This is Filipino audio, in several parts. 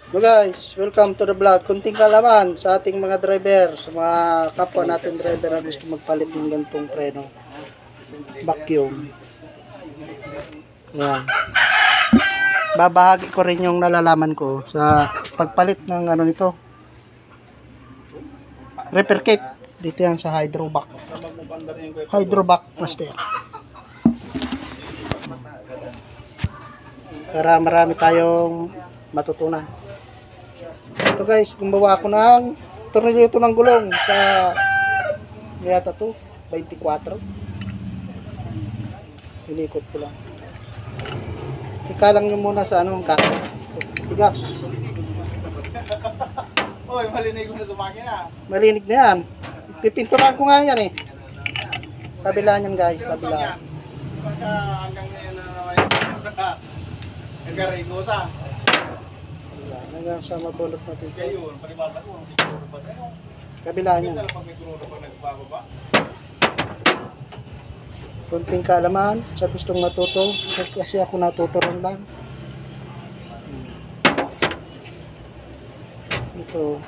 Hello guys, welcome to the vlog. Kunting kalaman sa ating mga driver, sa mga kapwa natin driver na gusto magpalit ng gantong preno. Vacuum. Yan. Babahagi ko rin yung nalalaman ko sa pagpalit ng ano nito. Repair kit. Dito yan sa Hydrovac. Hydrovac Master. Para marami tayong matutunan. Ito guys, gumawa ako ng tornilyo ito ng gulong sa yata to 24. Inikot ko lang. Ikalang nyo muna sa anong kato. Tigas. Oy, malinig mo na tumaki na. Malinig na yan. Pipinturan ko nga yan eh. Kabila niyan guys, kabila. Pagka hanggang ngayon na naman nagkarigosa. Hanggang sa mabulot natin. Kayo, palibata ko, ang siguro ba tayo? Kabila niyan. Hindi pag may tururo pag nagbababa. Kunting kaalaman sa gustong matuto. Kasi ako natutunan lang. Ito.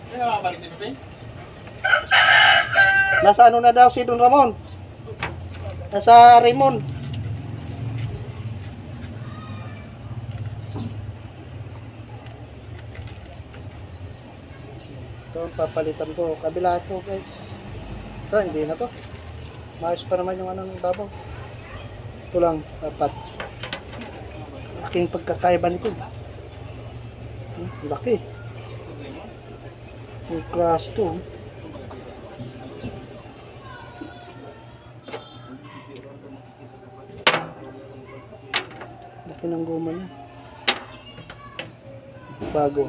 Hindi na mabalik si Piping? Nasa ano na daw si Don Ramon? Nasa Raymond. Ito ang papalitan ko. Kabila ko guys. Ito hindi na to. Maayos pa naman yung ano ng babaw. Ito lang dapat. Laking pagkakaiba nito. Laki. Yung klase ito. Laki ng goma niya. Bago.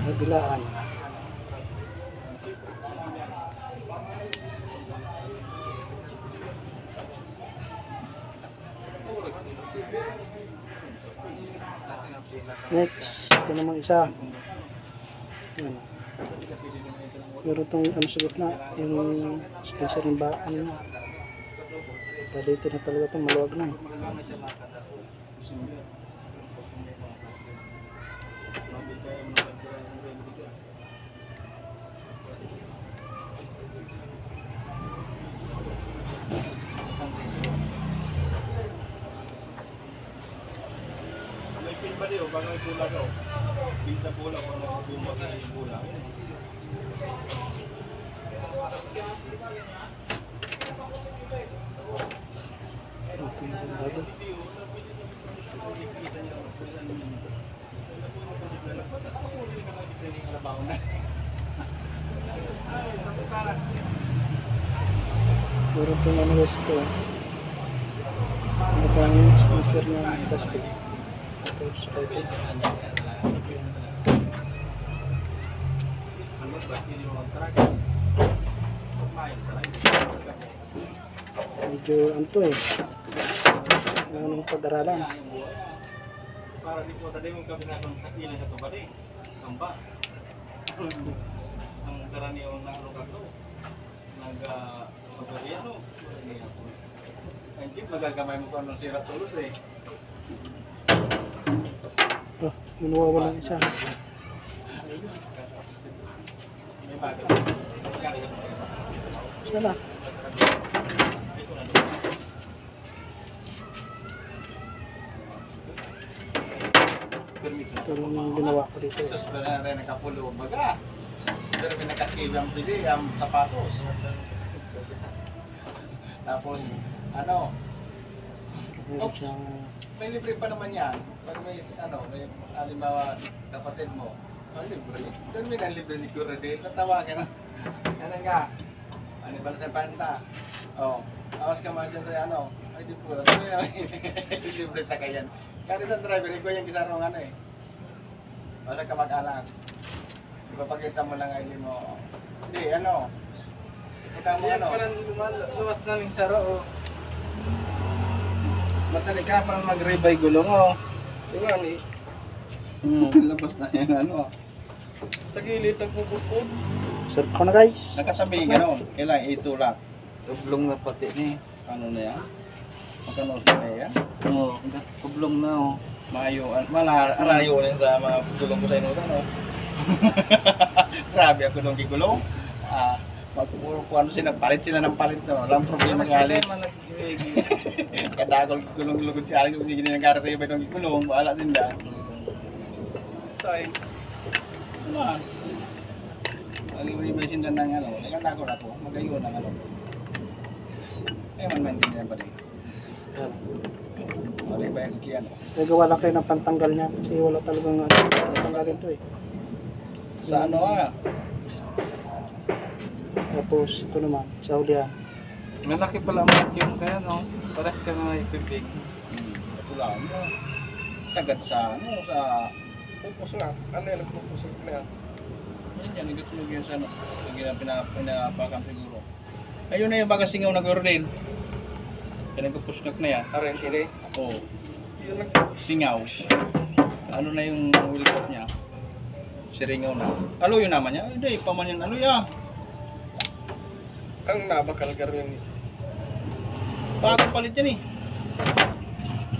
Nabilaan. Next, ito namang isa. Yan. Pero itong ano sa gitna, yung spacer ng ano na. Dito na talaga itong maluwag na. May pin pa rin o, baka may pula daw. Pin sa pula kung nagbubumak na yung pula. Ito yung bago. Pero itong ano guys ito. Ano pang sponsor ng plastic. Ito sa ito. Medyo anto eh. Anong pag-aralan. Para di po tadi mong kabinatong sa ilan sa tubad eh. Tamba. Ang karaniwang na ano kato. Nag-pagkariano. Ang jeep magagamay mo kung anong sira tulos eh. Oh, minuwawa lang isa. May bagay. Sana. Ito yung ginawa ko dito. Sus, na rin nakapulo baga. Pero pinakakiwi ang pili, ang sapatos. Tapos, ano, Meron siyang may libre pa naman yan. Pag may, ano, may halimbawa kapatid mo, libre. Doon may libre siguro din. Tatawagan. Ano nga? Ano ba sa panta? Oh, awas ka mga dyan sa ano. Ay, di po. Libre sa kayan. Kaya sa driver, ikaw yung kisarong ano eh. Basta ka mag-alang. Ipapakita mo lang ay mo. Hindi, ano. Ipakita mo ano. Parang luwas naming saro o. Madali ka pa mag-rebay gulong oh. Yung ano eh. Labas na yung ano. Sa gilid nagpuputput. Serve ko na guys. Nakasabi gano'n. Kailangan itulak. Tublong na pati ni. Ano na yan? Magkano sa yan? Oo, tublong na oh. Maayo, arayo rin sa mga gulong ko sa inutan oh. Grabe ako nung gigulong. Ano sila, palit sila ng palit no. Walang problema ng alis. Kadagol gulong-gulong si alis kung sige nagkarare ba ng gigulong. Bahala din da. Say. Ano? Mag-iba sindan ng ano. Nagkadagol ako. Magayon ng ano. Eh, man-maintindihan pa rin. Mariba yung kiyan. Nagawa lang kayo ng pantanggal niya kasi wala talagang pantanggalin to eh. Sa ano Tapos ito naman, sa hulihan. Malaki pala ang vacuum kaya no. Paras ka na ipibig. Wala mo. Sagad sa ano, sa... Pupus na. Ano yan nagpupus na yan? Yan, nagtulog yun sa ano. Yung pinapakan siguro. Ayun na yung baga singaw na garo din. Kaya nagpupusnak na yan. Arentine. Oo. Yun nag... Singaw. Ano na yung wheel cut niya? Siringaw na. Alo yun naman niya. Hindi, paman yan. Alo yan. Ang nabakal ka rin. Bagong palit yan eh.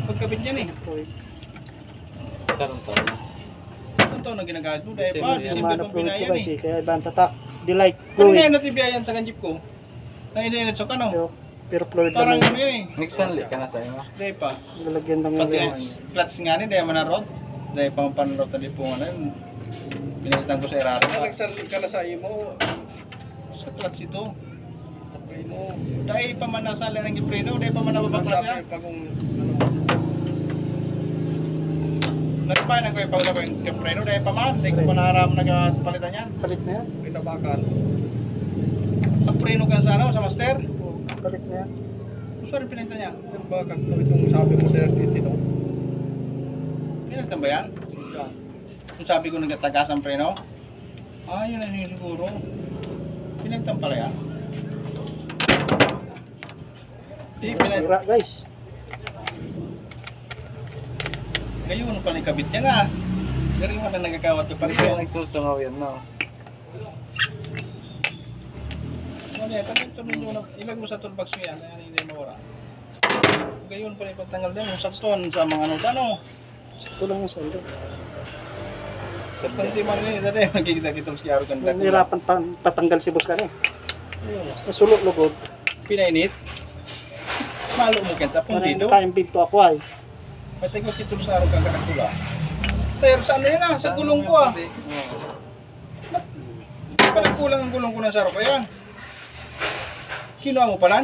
Pagkabit yan eh. Sarang taon. Ang taon na ginagamit mo. Dahil pa, December yan. Yung December mga pang fluid ko pinayan guys eh. eh, kaya ibang tatak. Delight Ano fluid. ngayon natibiyayan sa kanjip ko? Nainit sa kano. Pero fluid Parang lang ano yun eh. Nagsanli ka na sa iyo. Dahil pa. yung lalagyan lang Pati yung clutch nga ni, dahil manarod. Dahil pang panarod na di po nga na yun. Pinilitan ko sa eraro. Nagsanli ka na sa iyo. Sa clutch ito. Tapay mo. Dahil pa man nasali ng gipreno, dahil pa man nababaklas Sabi yan. pa kung ano. Nagpayan ko yung pagla ko yung gipreno, dahil pa man. Dahil ko pa naharam nagpalitan yan. palit na yan. Pinabakan. Pagpreno ka sa ano, sa master. Palit na yan. Sorry, pinalitan niya. Pinabakan ko itong sabi mo na nagtitino. Pinalitan ba yan? Yan. Kung sabi ko nagtatagas ang preno. Yun na yun siguro. Pinalitan pala yan. Di, Sira guys. Ngayon pala yung kabit niya na. Galing mo na nagkakawat yung Pag palit. kaya nagsusungaw yan no. Ano yan, ilag mo sa toolbox mo yan, ayan hindi mawala. Ngayon pala yung pagtanggal din, yung sakton sa mga ano. Ito lang yung sando. Sakton di man rin, dali, magkikita-kita si Aro kan. Nahirapan patanggal si boss ka na eh. Nasulot lugod. Pinainit. Malo mo kenta pong Parang dito. nakaimbig to ako ay. Pati ko kitulong sa Aro kan kakakula. Pero sa ano yun sa gulong ko Parang kulang ang gulong ko na sa Aro ko yan. Kinuha mo pala?